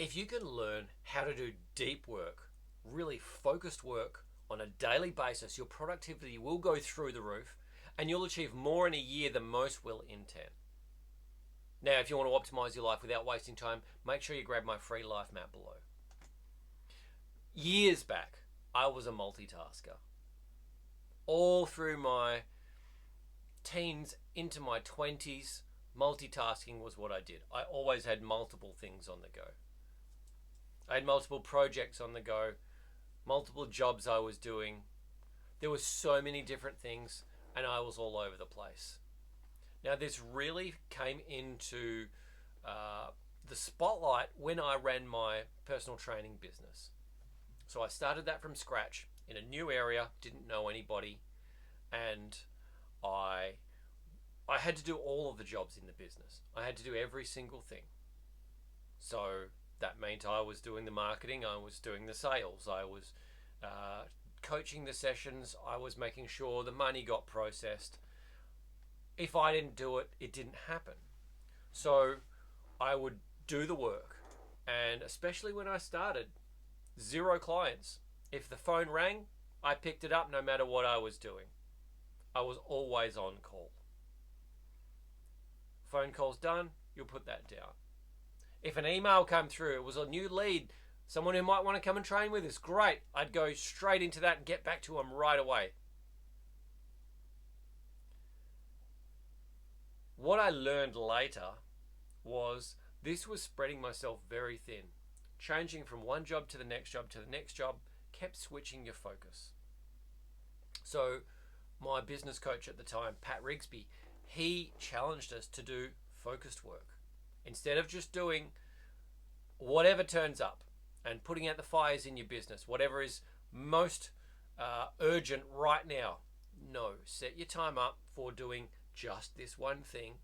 If you can learn how to do deep work, really focused work on a daily basis, your productivity will go through the roof and you'll achieve more in a year than most will in 10. Now, if you want to optimize your life without wasting time, make sure you grab my free life map below. Years back, I was a multitasker. All through my teens into my 20s, multitasking was what I did. I always had multiple things on the go. I had multiple projects on the go, multiple jobs I was doing. There were so many different things, and I was all over the place. Now, this really came into the spotlight when I ran my personal training business. So I started that from scratch in a new area, didn't know anybody, and I had to do all of the jobs in the business. I had to do every single thing. So that meant I was doing the marketing, I was doing the sales, I was coaching the sessions, I was making sure the money got processed. If I didn't do it, it didn't happen. So I would do the work. And especially when I started, 0 clients. If the phone rang, I picked it up no matter what I was doing. I was always on call. Phone call's done, you'll put that down. If an email came through, it was a new lead, someone who might want to come and train with us, great. I'd go straight into that and get back to them right away. What I learned later was this was spreading myself very thin. Changing from one job to the next job to the next job kept switching your focus. So my business coach at the time, Pat Rigsby, he challenged us to do focused work. Instead of just doing whatever turns up and putting out the fires in your business, whatever is most urgent right now. No, set your time up for doing just this one thing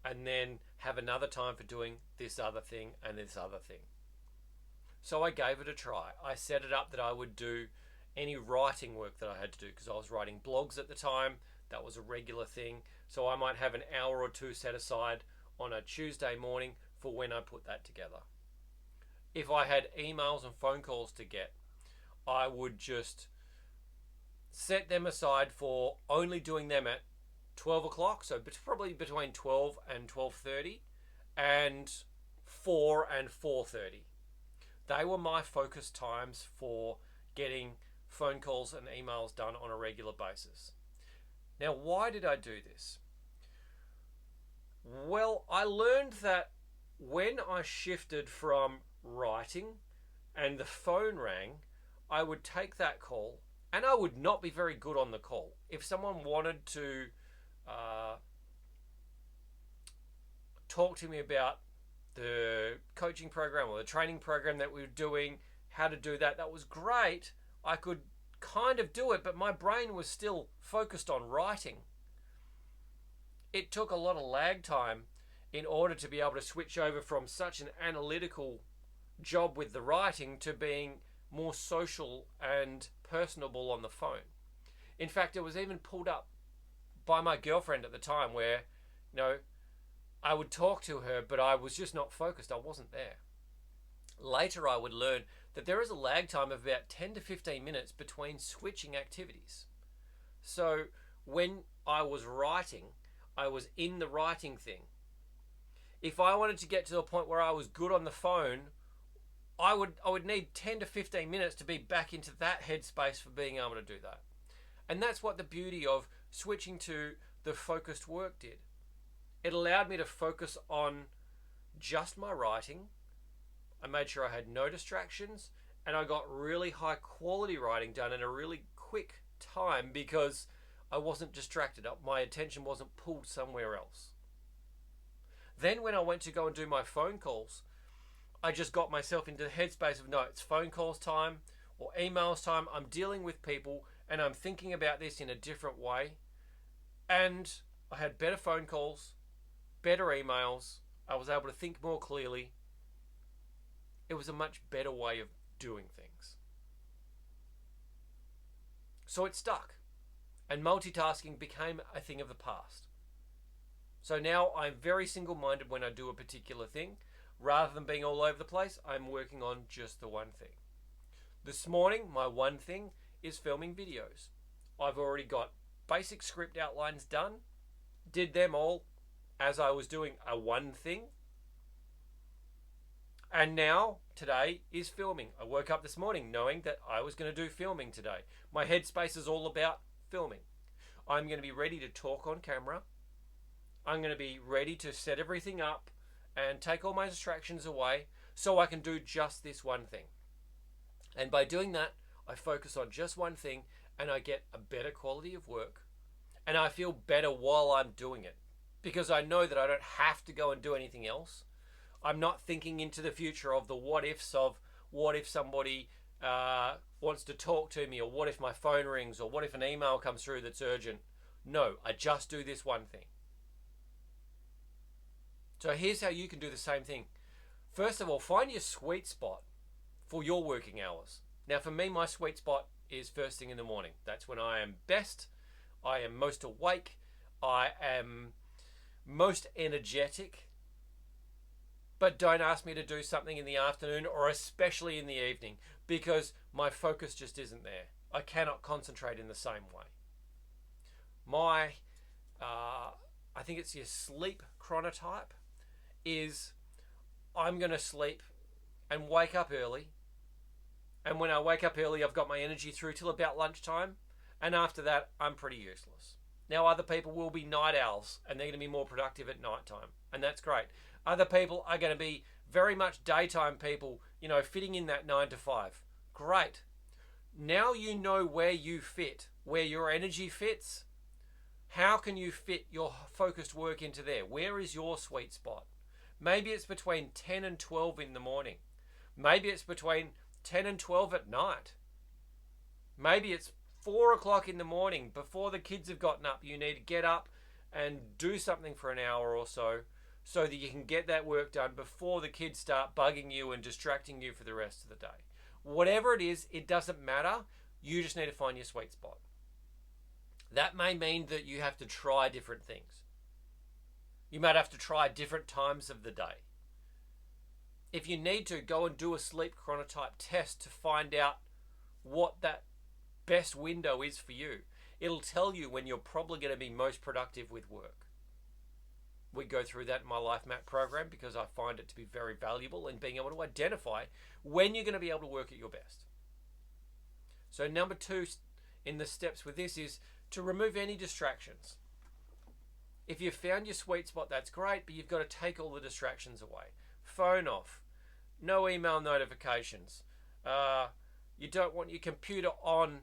and then have another time for doing this other thing and this other thing. So I gave it a try. I set it up that I would do any writing work that I had to do because I was writing blogs at the time. That was a regular thing. So I might have an hour or two set aside on a Tuesday morning for when I put that together. If I had emails and phone calls to get, I would just set them aside for only doing them at 12 o'clock, so it's probably between 12 and 12:30 and 4 and 4:30. They were my focus times for getting phone calls and emails done on a regular basis. Now, why did I do this? Well, I learned that when I shifted from writing and the phone rang, I would take that call and I would not be very good on the call. If someone wanted to talk to me about the coaching program or the training program that we were doing, how to do that, that was great. I could kind of do it, but my brain was still focused on writing. It took a lot of lag time in order to be able to switch over from such an analytical job with the writing to being more social and personable on the phone. In fact, it was even pulled up by my girlfriend at the time where, I would talk to her, but I was just not focused. I wasn't there. Later, I would learn that there is a lag time of about 10 to 15 minutes between switching activities. So when I was writing, I was in the writing thing. If I wanted to get to the point where I was good on the phone, I would need 10 to 15 minutes to be back into that headspace for being able to do that. And that's what the beauty of switching to the focused work did. It allowed me to focus on just my writing. I made sure I had no distractions and I got really high quality writing done in a really quick time because I wasn't distracted. My attention wasn't pulled somewhere else. Then when I went to go and do my phone calls, I just got myself into the headspace of, no, it's phone calls time or emails time. I'm dealing with people and I'm thinking about this in a different way. And I had better phone calls, better emails. I was able to think more clearly. It was a much better way of doing things. So it stuck. And multitasking became a thing of the past. So now I'm very single-minded when I do a particular thing. Rather than being all over the place, I'm working on just the one thing. This morning, my one thing is filming videos. I've already got basic script outlines done, did them all as I was doing a one thing. And now, today is filming. I woke up this morning knowing that I was going to do filming today. My headspace is all about filming. I'm going to be ready to talk on camera. I'm going to be ready to set everything up and take all my distractions away so I can do just this one thing. And by doing that, I focus on just one thing and I get a better quality of work. And I feel better while I'm doing it because I know that I don't have to go and do anything else. I'm not thinking into the future of the what ifs of what if somebody wants to talk to me, or what if my phone rings, or what if an email comes through that's urgent. No, I just do this one thing. So here's how you can do the same thing. First of all, find your sweet spot for your working hours. Now for me, my sweet spot is first thing in the morning. That's when I am best, I am most awake, I am most energetic. But don't ask me to do something in the afternoon or especially in the evening because my focus just isn't there. I cannot concentrate in the same way. I think it's your sleep chronotype is I'm going to sleep and wake up early. And when I wake up early, I've got my energy through till about lunchtime. And after that, I'm pretty useless. Now, other people will be night owls and they're going to be more productive at night time. And that's great. Other people are going to be very much daytime people, fitting in that 9 to 5. Great. Now you know where you fit, where your energy fits. How can you fit your focused work into there? Where is your sweet spot? Maybe it's between 10 and 12 in the morning. Maybe it's between 10 and 12 at night. Maybe it's 4 o'clock in the morning before the kids have gotten up. You need to get up and do something for an hour or so that you can get that work done before the kids start bugging you and distracting you for the rest of the day. Whatever it is, it doesn't matter. You just need to find your sweet spot. That may mean that you have to try different things. You might have to try different times of the day. If you need to, go and do a sleep chronotype test to find out what that best window is for you. It'll tell you when you're probably going to be most productive with work. We go through that in my Life Map program because I find it to be very valuable in being able to identify when you're going to be able to work at your best. So number 2 in the steps with this is to remove any distractions. If you've found your sweet spot, that's great, but you've got to take all the distractions away. Phone off. No email notifications. You don't want your computer on.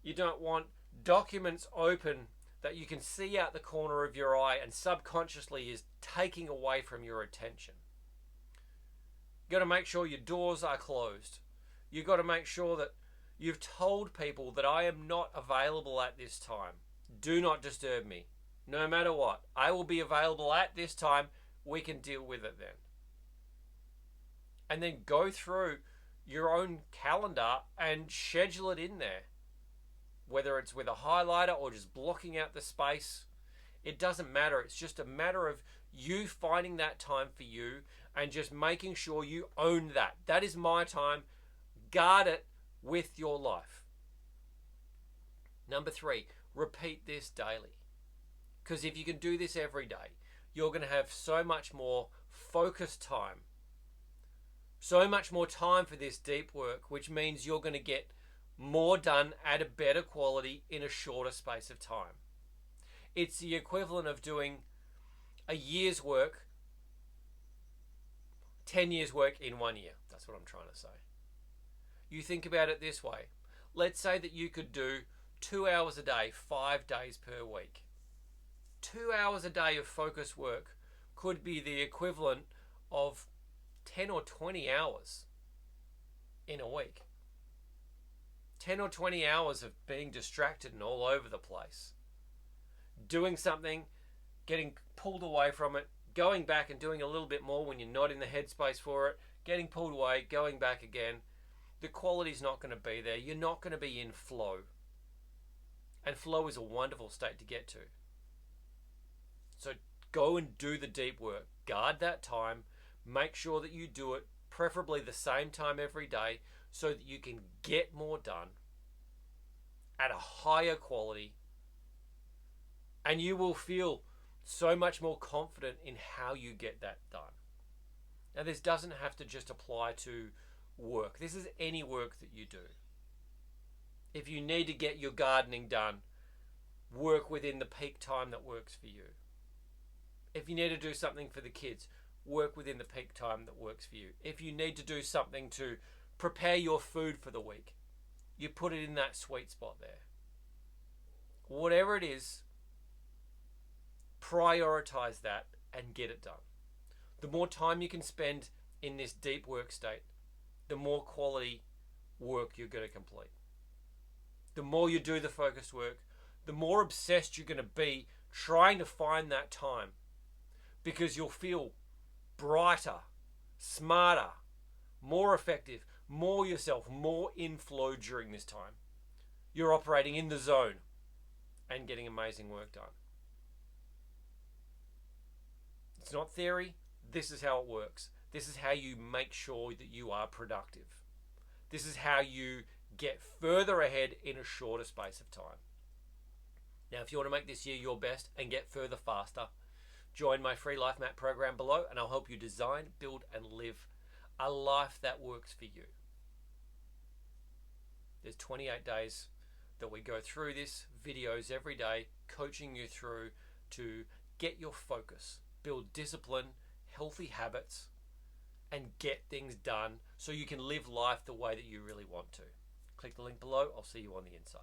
You don't want documents open that you can see out the corner of your eye and subconsciously is taking away from your attention. You've got to make sure your doors are closed. You've got to make sure that you've told people that I am not available at this time. Do not disturb me. No matter what, I will be available at this time. We can deal with it then. And then go through your own calendar and schedule it in there. Whether it's with a highlighter or just blocking out the space, it doesn't matter. It's just a matter of you finding that time for you and just making sure you own that. That is my time. Guard it with your life. Number 3, repeat this daily. Because if you can do this every day, you're going to have so much more focused time. So much more time for this deep work, which means you're going to get more done at a better quality in a shorter space of time. It's the equivalent of doing a year's work, 10 years work in 1 year. That's what I'm trying to say. You think about it this way. Let's say that you could do 2 hours a day, 5 days per week. 2 hours a day of focused work could be the equivalent of 10 or 20 hours in a week. 10 or 20 hours of being distracted and all over the place. Doing something, getting pulled away from it, going back and doing a little bit more when you're not in the headspace for it, getting pulled away, going back again. The quality's not going to be there. You're not going to be in flow. And flow is a wonderful state to get to. So go and do the deep work. Guard that time. Make sure that you do it preferably the same time every day so that you can get more done at a higher quality, and you will feel so much more confident in how you get that done. Now, this doesn't have to just apply to work. This is any work that you do. If you need to get your gardening done, work within the peak time that works for you. If you need to do something for the kids, work within the peak time that works for you. If you need to do something to prepare your food for the week, you put it in that sweet spot there. Whatever it is, prioritize that and get it done. The more time you can spend in this deep work state, the more quality work you're going to complete. The more you do the focused work, the more obsessed you're going to be trying to find that time, because you'll feel brighter, smarter, more effective, more yourself, more in flow during this time. You're operating in the zone and getting amazing work done. It's not theory. This is how it works. This is how you make sure that you are productive. This is how you get further ahead in a shorter space of time. Now, if you want to make this year your best and get further faster, join my free life map program below, and I'll help you design, build, and live a life that works for you. There's 28 days that we go through this, videos every day, coaching you through to get your focus, build discipline, healthy habits, and get things done so you can live life the way that you really want to. Click the link below. I'll see you on the inside.